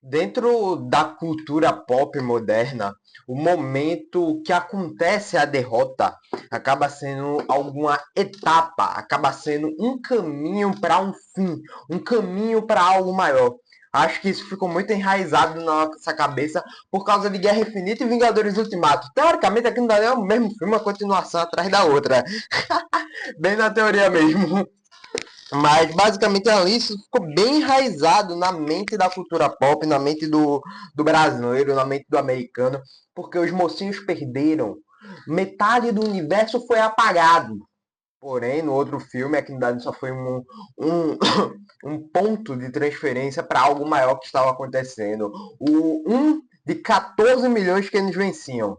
Dentro da cultura pop moderna, o momento que acontece a derrota acaba sendo alguma etapa, acaba sendo um caminho para um fim, um caminho para algo maior. Acho que isso ficou muito enraizado na nossa cabeça por causa de Guerra Infinita e Vingadores Ultimato. Teoricamente, aqui não dá nem o mesmo filme, uma continuação atrás da outra. Bem na teoria mesmo. Mas basicamente ali isso ficou bem enraizado na mente da cultura pop, na mente do brasileiro, na mente do americano, porque os mocinhos perderam. Metade do universo foi apagado. Porém, no outro filme, aqui na verdade só foi um, um ponto de transferência para algo maior que estava acontecendo. Um de 14 milhões que eles venciam.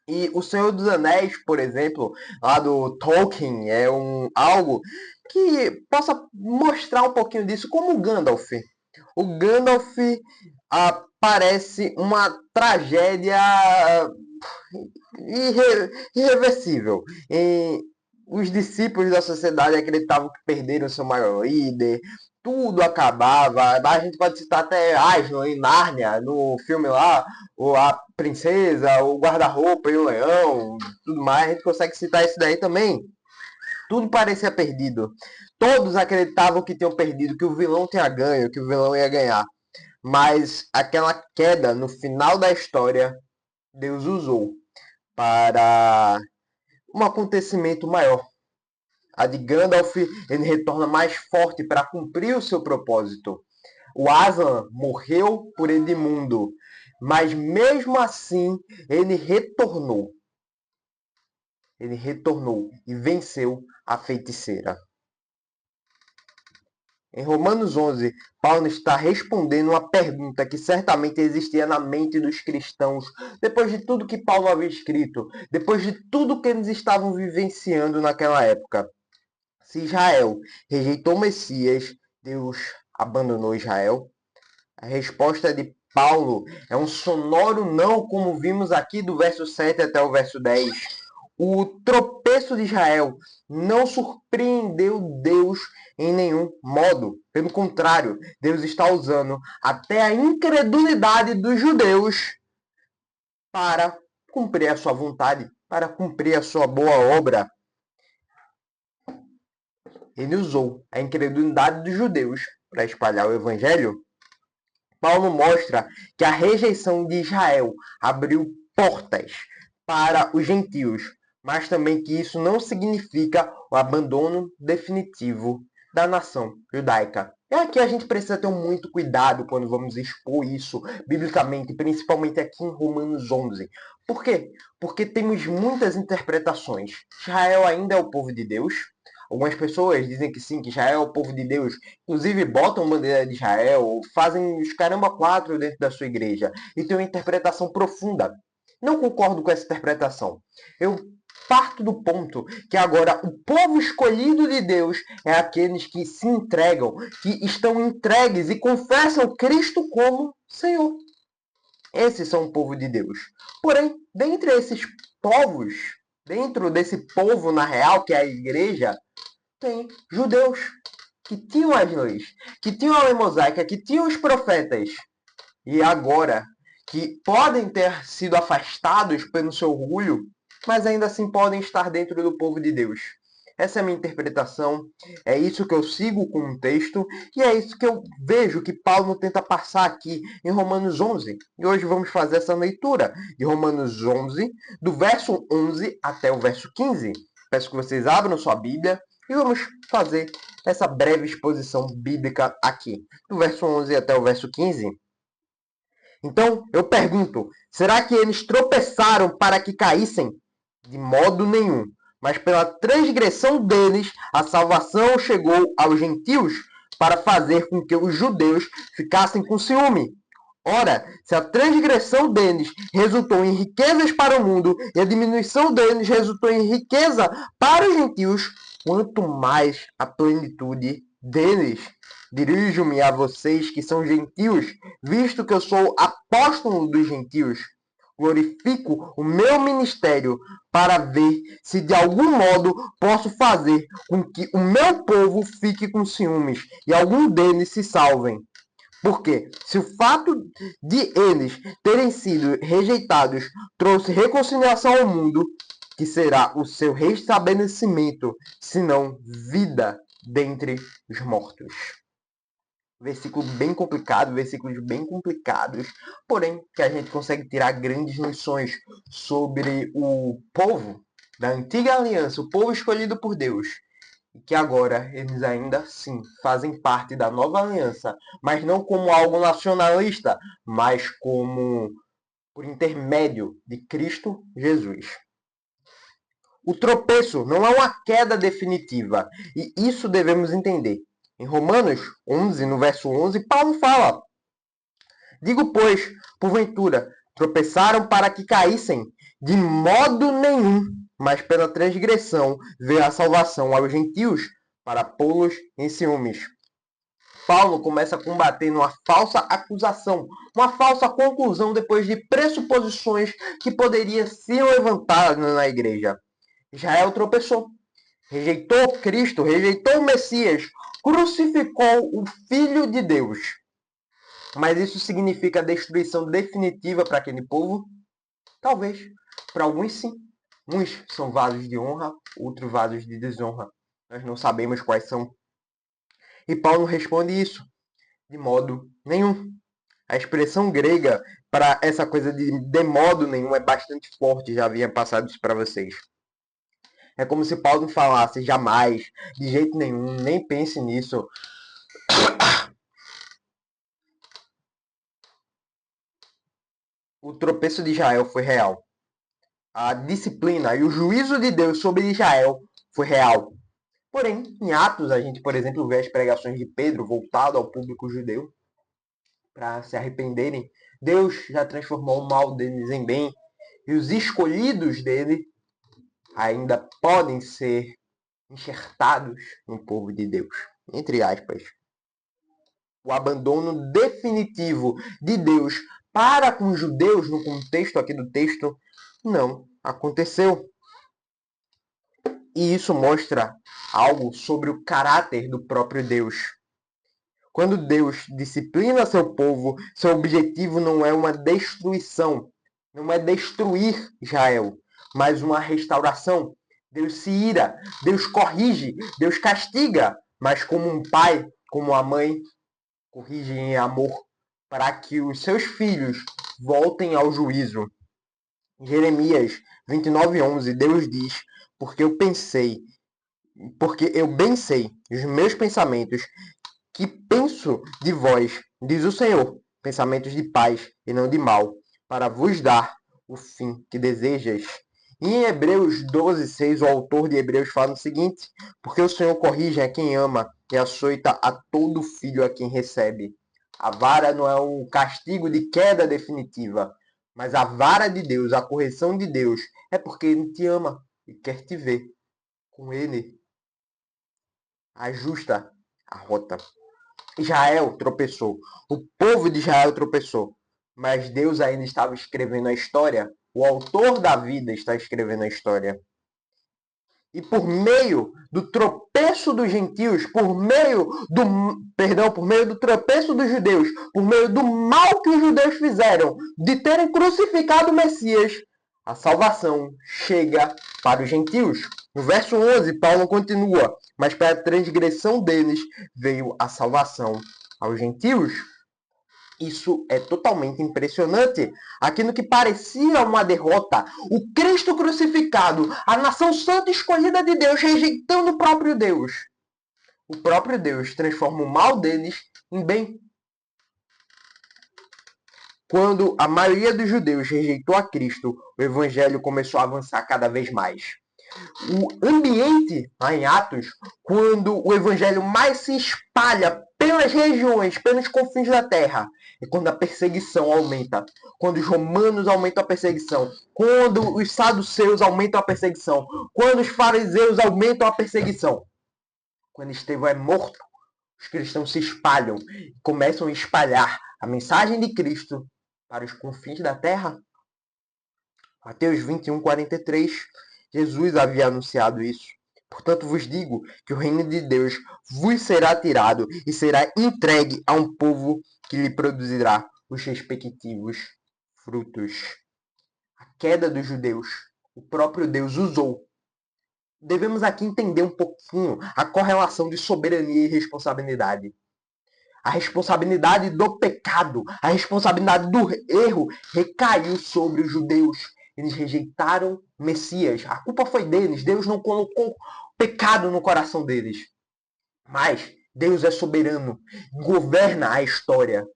E O Senhor dos Anéis, por exemplo, lá do Tolkien, é algo que possa mostrar um pouquinho disso, como o Gandalf. O Gandalf parece uma tragédia irreversível. Os discípulos da sociedade acreditavam que perderam seu maior líder, tudo acabava. A gente pode citar até Aslan em Nárnia, no filme lá, a princesa, o guarda-roupa e o leão, tudo mais. A gente consegue citar isso daí também. Tudo parecia perdido. Todos acreditavam que tinham perdido, que o vilão tinha ganho, que o vilão ia ganhar. Mas aquela queda no final da história, Deus usou para um acontecimento maior. A de Gandalf, ele retorna mais forte para cumprir o seu propósito. O Aslan morreu por Edmundo, mas mesmo assim ele retornou. Ele retornou e venceu a feiticeira. Em Romanos 11, Paulo está respondendo uma pergunta que certamente existia na mente dos cristãos, depois de tudo que Paulo havia escrito, depois de tudo que eles estavam vivenciando naquela época. Se Israel rejeitou o Messias, Deus abandonou Israel? A resposta de Paulo é um sonoro não, como vimos aqui do verso 7 até o verso 10. O tropeço de Israel não surpreendeu Deus em nenhum modo. Pelo contrário, Deus está usando até a incredulidade dos judeus para cumprir a sua vontade, para cumprir a sua boa obra. Ele usou a incredulidade dos judeus para espalhar o evangelho. Paulo mostra que a rejeição de Israel abriu portas para os gentios, mas também que isso não significa o abandono definitivo da nação judaica. E aqui a gente precisa ter muito cuidado quando vamos expor isso biblicamente, principalmente aqui em Romanos 11. Por quê? Porque temos muitas interpretações. Israel ainda é o povo de Deus. Algumas pessoas dizem que sim, que Israel é o povo de Deus. Inclusive botam bandeira de Israel, fazem os caramba quatro dentro da sua igreja. E tem uma interpretação profunda. Não concordo com essa interpretação. Eu parto do ponto que agora o povo escolhido de Deus é aqueles que se entregam, que estão entregues e confessam Cristo como Senhor. Esses são o povo de Deus. Porém, dentre esses povos, dentro desse povo na real, que é a igreja, tem judeus que tinham as leis, que tinham a lei mosaica, que tinham os profetas. E agora, que podem ter sido afastados pelo seu orgulho, mas ainda assim podem estar dentro do povo de Deus. Essa é a minha interpretação, é isso que eu sigo com o texto, e é isso que eu vejo que Paulo tenta passar aqui em Romanos 11. E hoje vamos fazer essa leitura de Romanos 11, do verso 11 até o verso 15. Peço que vocês abram sua Bíblia e vamos fazer essa breve exposição bíblica aqui, do verso 11 até o verso 15. Então, eu pergunto, será que eles tropeçaram para que caíssem? De modo nenhum. Mas pela transgressão deles, a salvação chegou aos gentios para fazer com que os judeus ficassem com ciúme. Ora, se a transgressão deles resultou em riquezas para o mundo e a diminuição deles resultou em riqueza para os gentios, quanto mais a plenitude deles. Dirijo-me a vocês que são gentios, visto que eu sou apóstolo dos gentios. Glorifico o meu ministério para ver se de algum modo posso fazer com que o meu povo fique com ciúmes e algum deles se salvem. Porque se o fato de eles terem sido rejeitados trouxe reconciliação ao mundo, que será o seu restabelecimento, senão vida dentre os mortos. Versículos bem complicados, porém que a gente consegue tirar grandes lições sobre o povo da antiga aliança, o povo escolhido por Deus, e que agora eles ainda sim fazem parte da nova aliança, mas não como algo nacionalista, mas como por intermédio de Cristo Jesus. O tropeço não é uma queda definitiva, e isso devemos entender. Em Romanos 11, no verso 11, Paulo fala: digo, pois, porventura, tropeçaram para que caíssem? De modo nenhum, mas pela transgressão veio a salvação aos gentios, para pô-los em ciúmes. Paulo começa a combater uma falsa acusação, uma falsa conclusão depois de pressuposições que poderiam ser levantadas na igreja. Israel tropeçou, rejeitou Cristo, rejeitou o Messias, crucificou o Filho de Deus. Mas isso significa destruição definitiva para aquele povo? Talvez. Para alguns, sim. Uns são vasos de honra, outros vasos de desonra. Nós não sabemos quais são. E Paulo responde isso de modo nenhum. A expressão grega para essa coisa de modo nenhum é bastante forte, já havia passado isso para vocês. É como se Paulo falasse jamais, de jeito nenhum, nem pense nisso. O tropeço de Israel foi real. A disciplina e o juízo de Deus sobre Israel foi real. Porém, em Atos, a gente, por exemplo, vê as pregações de Pedro voltado ao público judeu para se arrependerem. Deus já transformou o mal deles em bem, e os escolhidos dele ainda podem ser enxertados no povo de Deus. Entre aspas. O abandono definitivo de Deus para com os judeus, no contexto aqui do texto, não aconteceu. E isso mostra algo sobre o caráter do próprio Deus. Quando Deus disciplina seu povo, seu objetivo não é uma destruição, não é destruir Israel, mas uma restauração. Deus se ira, Deus corrige, Deus castiga, mas como um pai, como uma mãe, corrige em amor, para que os seus filhos voltem ao juízo. Em Jeremias 29:11, Deus diz: porque eu bem sei os meus pensamentos, que penso de vós, diz o Senhor, pensamentos de paz e não de mal, para vos dar o fim que desejas. E em Hebreus 12:6, o autor de Hebreus fala o seguinte: porque o Senhor corrige a quem ama e açoita a todo filho a quem recebe. A vara não é um castigo de queda definitiva, mas a vara de Deus, a correção de Deus, é porque Ele te ama e quer te ver com Ele. Ajusta a rota. Israel tropeçou. O povo de Israel tropeçou. Mas Deus ainda estava escrevendo a história. O autor da vida está escrevendo a história. E por meio do tropeço dos gentios, por meio do tropeço dos judeus, por meio do mal que os judeus fizeram de terem crucificado o Messias, a salvação chega para os gentios. No verso 11, Paulo continua: mas para a transgressão deles veio a salvação aos gentios. Isso é totalmente impressionante. Aquilo que parecia uma derrota, o Cristo crucificado, a nação santa escolhida de Deus, rejeitando o próprio Deus. O próprio Deus transforma o mal deles em bem. Quando a maioria dos judeus rejeitou a Cristo, o evangelho começou a avançar cada vez mais. O ambiente, lá em Atos, quando o evangelho mais se espalha pelas regiões, pelos confins da terra, é quando a perseguição aumenta, quando os romanos aumentam a perseguição, quando os saduceus aumentam a perseguição, quando os fariseus aumentam a perseguição. Quando Estevão é morto, os cristãos se espalham e começam a espalhar a mensagem de Cristo para os confins da terra. Mateus 21:43, Jesus havia anunciado isso. Portanto, vos digo que o reino de Deus vos será tirado e será entregue a um povo que lhe produzirá os respectivos frutos. A queda dos judeus, o próprio Deus usou. Devemos aqui entender um pouquinho a correlação de soberania e responsabilidade. A responsabilidade do pecado, a responsabilidade do erro recaiu sobre os judeus. Eles rejeitaram o Messias. A culpa foi deles. Deus não colocou pecado no coração deles. Mas Deus é soberano, governa a história.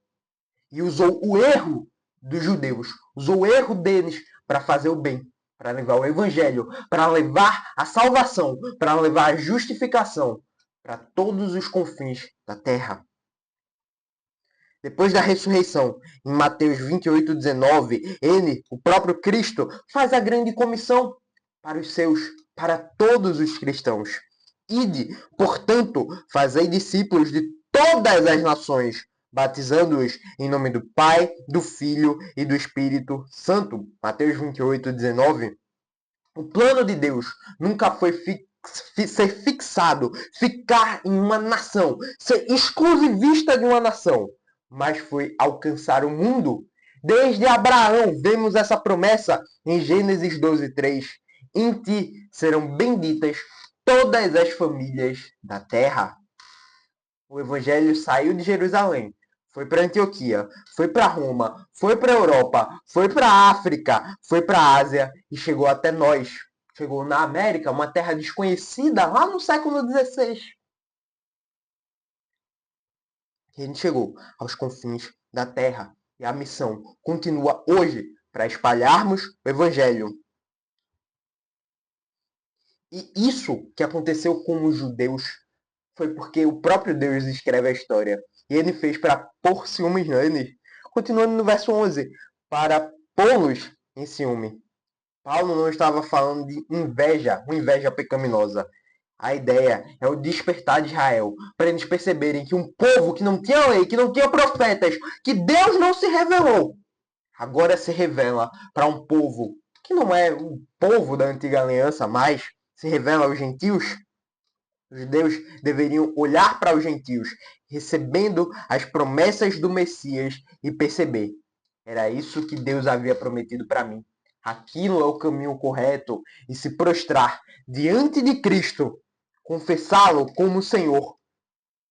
E usou o erro dos judeus, usou o erro deles para fazer o bem, para levar o evangelho, para levar a salvação, para levar a justificação para todos os confins da terra. Depois da ressurreição, em Mateus 28:19, ele, o próprio Cristo, faz a grande comissão para os seus, para todos os cristãos. Ide, portanto, fazei discípulos de todas as nações, batizando-os em nome do Pai, do Filho e do Espírito Santo. Mateus 28:19. O plano de Deus nunca foi ser fixado, ficar em uma nação, ser exclusivista de uma nação, mas foi alcançar o mundo. Desde Abraão, vemos essa promessa em Gênesis 12:3. Em ti serão benditas todas as famílias da terra. O evangelho saiu de Jerusalém, foi para Antioquia, foi para Roma, foi para a Europa, foi para a África, foi para a Ásia e chegou até nós. Chegou na América, uma terra desconhecida lá no século XVI. E a gente chegou aos confins da terra. E a missão continua hoje para espalharmos o evangelho. E isso que aconteceu com os judeus foi porque o próprio Deus escreve a história. E ele fez para pôr ciúmes neles. Continuando no verso 11. Para pô-los em ciúme. Paulo não estava falando de inveja, uma inveja pecaminosa. A ideia é o despertar de Israel, para eles perceberem que um povo que não tinha lei, que não tinha profetas, que Deus não se revelou, agora se revela para um povo que não é o povo da antiga aliança, mas se revela aos gentios. Os judeus deveriam olhar para os gentios, recebendo as promessas do Messias e perceber: era isso que Deus havia prometido para mim. Aquilo é o caminho correto e se prostrar diante de Cristo, confessá-lo como Senhor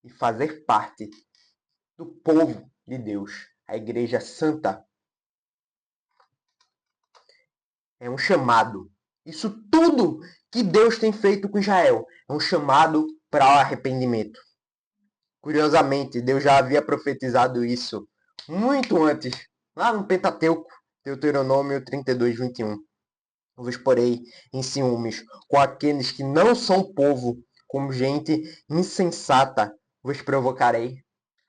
e fazer parte do povo de Deus, a Igreja Santa. É um chamado. Isso tudo que Deus tem feito com Israel é um chamado para o arrependimento. Curiosamente, Deus já havia profetizado isso muito antes, lá no Pentateuco, Deuteronômio 32:21. Eu vos porei em ciúmes com aqueles que não são povo, como gente insensata, vos provocarei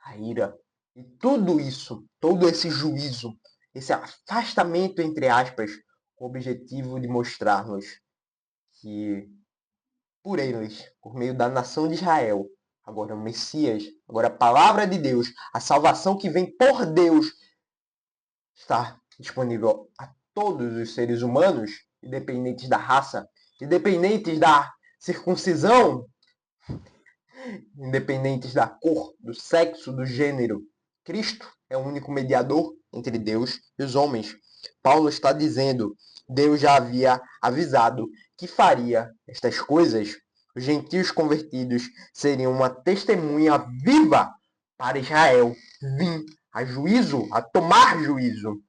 a ira. E tudo isso, todo esse juízo, esse afastamento, entre aspas, com o objetivo de mostrar-nos que por eles, por meio da nação de Israel, agora o Messias, agora a palavra de Deus, a salvação que vem por Deus, está disponível a todos os seres humanos, independentes da raça, independentes da circuncisão, independentes da cor, do sexo, do gênero. Cristo é o único mediador entre Deus e os homens. Paulo está dizendo: Deus já havia avisado que faria estas coisas. Os gentios convertidos seriam uma testemunha viva para Israel vir a juízo, a tomar juízo.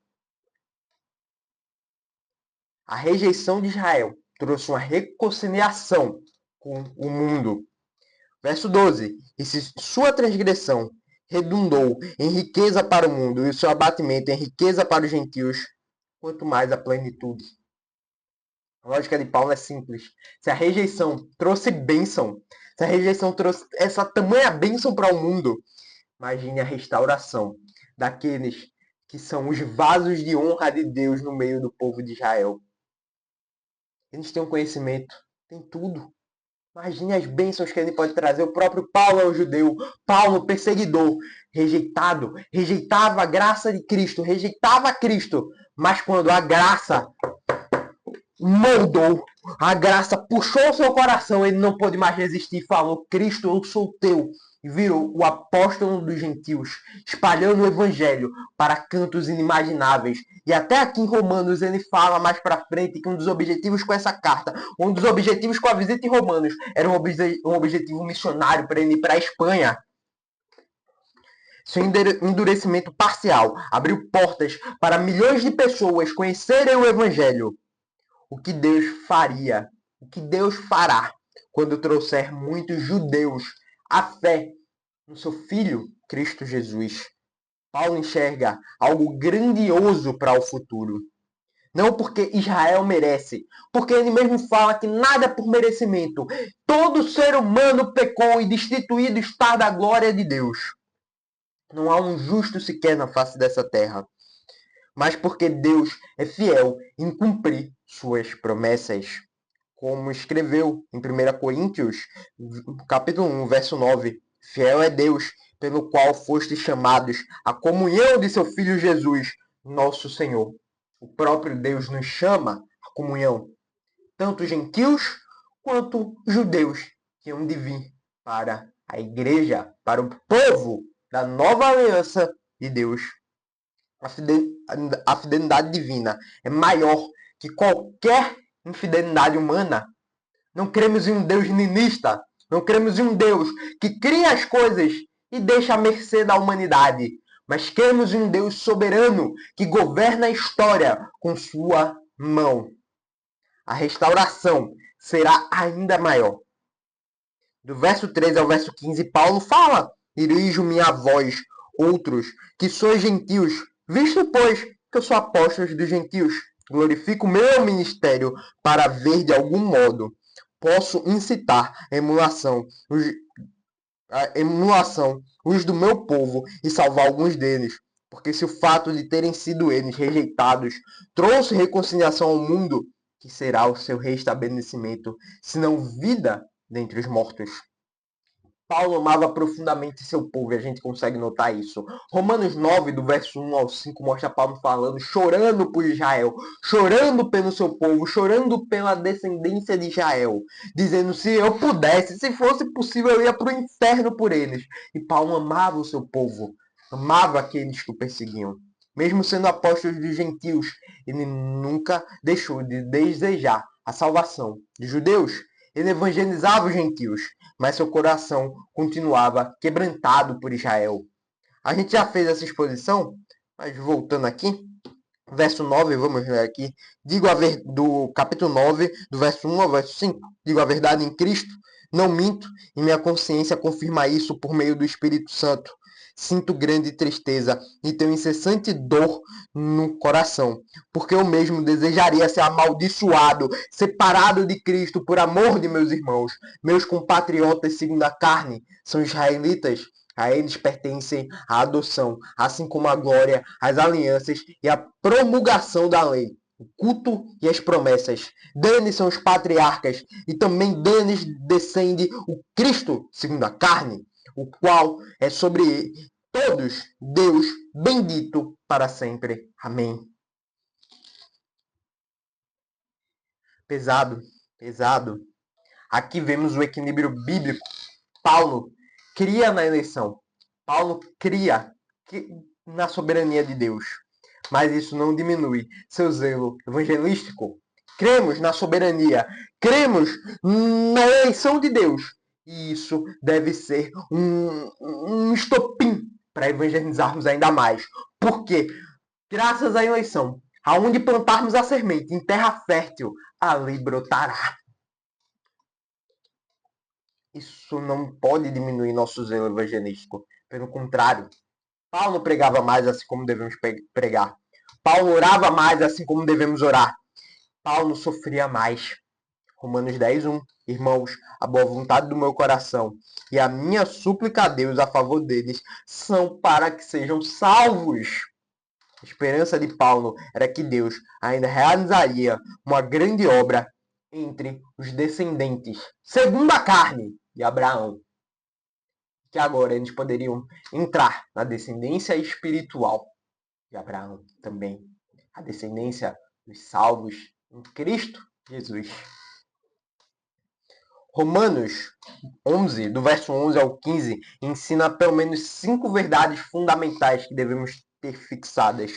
A rejeição de Israel trouxe uma reconciliação com o mundo. Verso 12. E se sua transgressão redundou em riqueza para o mundo e o seu abatimento em riqueza para os gentios, quanto mais a plenitude. A lógica de Paulo é simples. Se a rejeição trouxe bênção, se a rejeição trouxe essa tamanha bênção para o mundo, imagine a restauração daqueles que são os vasos de honra de Deus no meio do povo de Israel. Eles têm um conhecimento, têm tudo. Imagine as bênçãos que ele pode trazer. O próprio Paulo é um judeu. Paulo, perseguidor, rejeitado, rejeitava a graça de Cristo, rejeitava Cristo. Mas quando a graça moldou, a graça puxou o seu coração, ele não pôde mais resistir e falou: Cristo, eu sou teu. e virou o apóstolo dos gentios, espalhando o evangelho para cantos inimagináveis. E até aqui em Romanos ele fala mais para frente que um dos objetivos com essa carta, um dos objetivos com a visita em Romanos, era um objetivo missionário para ele ir para a Espanha. Seu endurecimento parcial abriu portas para milhões de pessoas conhecerem o evangelho. O que Deus faria, o que Deus fará quando trouxer muitos judeus à fé no seu Filho, Cristo Jesus. Paulo enxerga algo grandioso para o futuro. Não porque Israel merece, porque ele mesmo fala que nada é por merecimento. Todo ser humano pecou e destituído está da glória de Deus. Não há um justo sequer na face dessa terra. Mas porque Deus é fiel em cumprir suas promessas. Como escreveu em 1 Coríntios, capítulo 1, verso 9. Fiel é Deus, pelo qual fostes chamados à comunhão de seu Filho Jesus, nosso Senhor. O próprio Deus nos chama à comunhão, tanto gentios quanto judeus, que hão de vir para a igreja, para o povo da nova aliança de Deus. A fidelidade divina é maior que qualquer infidelidade humana. Não cremos em um Deus niilista. Não cremos em um Deus que cria as coisas e deixa à mercê da humanidade. Mas cremos em um Deus soberano que governa a história com sua mão. A restauração será ainda maior. Do verso 13 ao verso 15, Paulo fala: dirijo-me a vós, outros, que sois gentios, visto, pois, que eu sou apóstolo dos gentios. Glorifico o meu ministério para ver de algum modo posso incitar a emulação os do meu povo e salvar alguns deles. Porque se o fato de terem sido eles rejeitados trouxe reconciliação ao mundo, que será o seu restabelecimento, senão vida dentre os mortos? Paulo amava profundamente seu povo e a gente consegue notar isso. Romanos 9, do verso 1 ao 5, mostra Paulo falando, chorando por Israel, chorando pelo seu povo, chorando pela descendência de Israel, dizendo, se eu pudesse, se fosse possível, eu ia para o inferno por eles. E Paulo amava o seu povo, amava aqueles que o perseguiam. Mesmo sendo apóstolo dos gentios, ele nunca deixou de desejar a salvação de judeus. Ele evangelizava os gentios, mas seu coração continuava quebrantado por Israel. A gente já fez essa exposição, mas voltando aqui, verso 9, vamos ler aqui. Do capítulo 9, do verso 1 ao verso 5. Digo a verdade em Cristo, não minto, e minha consciência confirma isso por meio do Espírito Santo. Sinto grande tristeza e tenho incessante dor no coração, porque eu mesmo desejaria ser amaldiçoado, separado de Cristo por amor de meus irmãos. Meus compatriotas segundo a carne são israelitas. A eles pertencem a adoção, assim como a glória, as alianças e a promulgação da lei, o culto e as promessas. Deles são os patriarcas, e também deles descende o Cristo segundo a carne, o qual é sobre todos Deus bendito para sempre. Amém. Pesado, pesado. Aqui vemos o equilíbrio bíblico. Paulo cria na eleição. Paulo cria na soberania de Deus. Mas isso não diminui seu zelo evangelístico. Cremos na soberania. Cremos na eleição de Deus. E isso deve ser um estopim para evangelizarmos ainda mais. Porque, graças à eleição, aonde plantarmos a semente em terra fértil, ali brotará. Isso não pode diminuir nosso zelo evangelístico. Pelo contrário, Paulo pregava mais assim como devemos pregar. Paulo orava mais assim como devemos orar. Paulo sofria mais. Romanos 10, 1. Irmãos, a boa vontade do meu coração e a minha súplica a Deus a favor deles são para que sejam salvos. A esperança de Paulo era que Deus ainda realizaria uma grande obra entre os descendentes, segundo a carne, de Abraão. Que agora eles poderiam entrar na descendência espiritual de Abraão também. A descendência dos salvos em Cristo Jesus. Romanos 11, do verso 11 ao 15, ensina pelo menos 5 verdades fundamentais que devemos ter fixadas.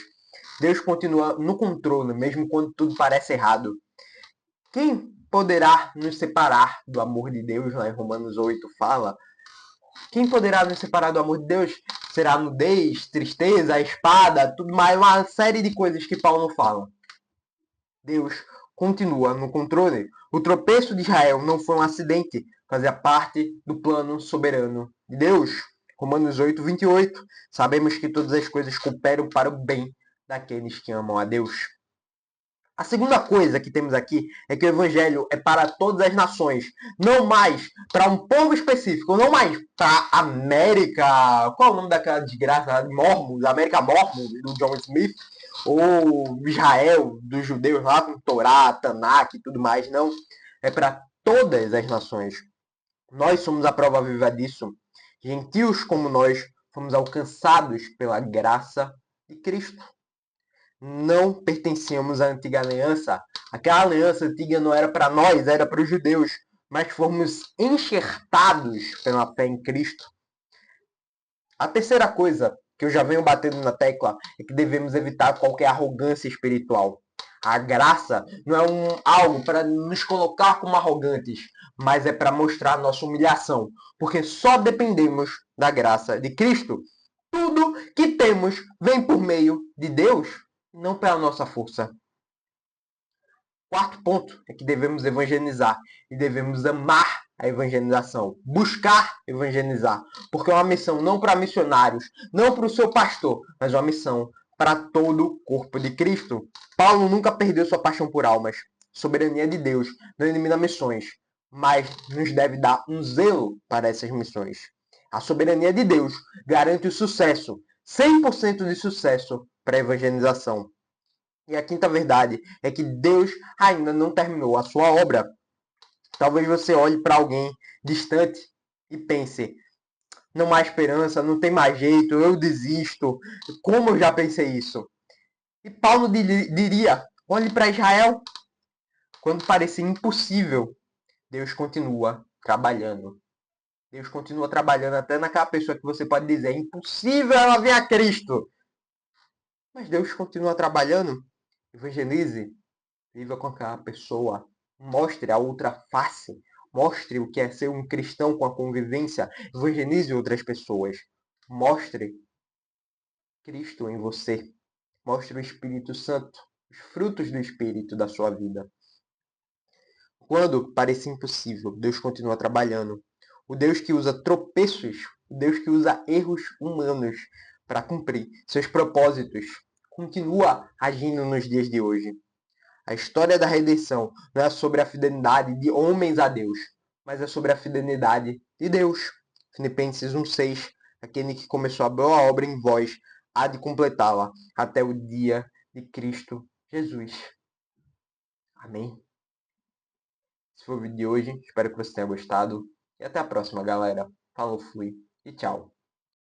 Deus continua no controle, mesmo quando tudo parece errado. Quem poderá nos separar do amor de Deus? Lá em Romanos 8 fala. Quem poderá nos separar do amor de Deus? Será nudez, tristeza, a espada, tudo mais, uma série de coisas que Paulo fala. Deus continua no controle. O tropeço de Israel não foi um acidente, fazia parte do plano soberano de Deus. Romanos 8, 28. Sabemos que todas as coisas cooperam para o bem daqueles que amam a Deus. A segunda coisa que temos aqui é que o evangelho é para todas as nações, não mais para um povo específico, não mais para a América, qual é o nome daquela desgraça? Mormons, América Mormon, do John Smith, ou Israel, dos judeus lá com Torá, Tanakh e tudo mais, não. É para todas as nações. Nós somos a prova viva disso. Gentios como nós fomos alcançados pela graça de Cristo. Não pertencíamos à antiga aliança. Aquela aliança antiga não era para nós, era para os judeus. Mas fomos enxertados pela fé em Cristo. A terceira coisa que eu já venho batendo na tecla é que devemos evitar qualquer arrogância espiritual. A graça não é algo para nos colocar como arrogantes, mas é para mostrar nossa humilhação, porque só dependemos da graça de Cristo. Tudo que temos vem por meio de Deus, não pela nossa força. Quarto ponto é que devemos evangelizar e devemos amar a evangelização, buscar evangelizar, porque é uma missão não para missionários, não para o seu pastor, mas uma missão para todo o corpo de Cristo. Paulo nunca perdeu sua paixão por almas. Soberania de Deus não elimina missões, mas nos deve dar um zelo para essas missões. A soberania de Deus garante o sucesso, 100% de sucesso para a evangelização. E a quinta verdade é que Deus ainda não terminou a sua obra. Talvez você olhe para alguém distante e pense: não há esperança, não tem mais jeito, eu desisto. Como eu já pensei isso? E Paulo diria: olhe para Israel. Quando parecia impossível, Deus continua trabalhando. Deus continua trabalhando até naquela pessoa que você pode dizer: é impossível ela vir a Cristo. Mas Deus continua trabalhando. Evangelize, viva com aquela pessoa, mostre a outra face, mostre o que é ser um cristão com a convivência, evangelize outras pessoas, mostre Cristo em você, mostre o Espírito Santo, os frutos do Espírito da sua vida. Quando parecia impossível, Deus continua trabalhando. O Deus que usa tropeços, o Deus que usa erros humanos para cumprir seus propósitos, continua agindo nos dias de hoje. A história da redenção não é sobre a fidelidade de homens a Deus, mas é sobre a fidelidade de Deus. Filipenses 1,6. Aquele que começou a boa obra em vós há de completá-la até o dia de Cristo Jesus. Amém? Esse foi o vídeo de hoje. Espero que você tenha gostado. E até a próxima, galera. Falou, fui e tchau.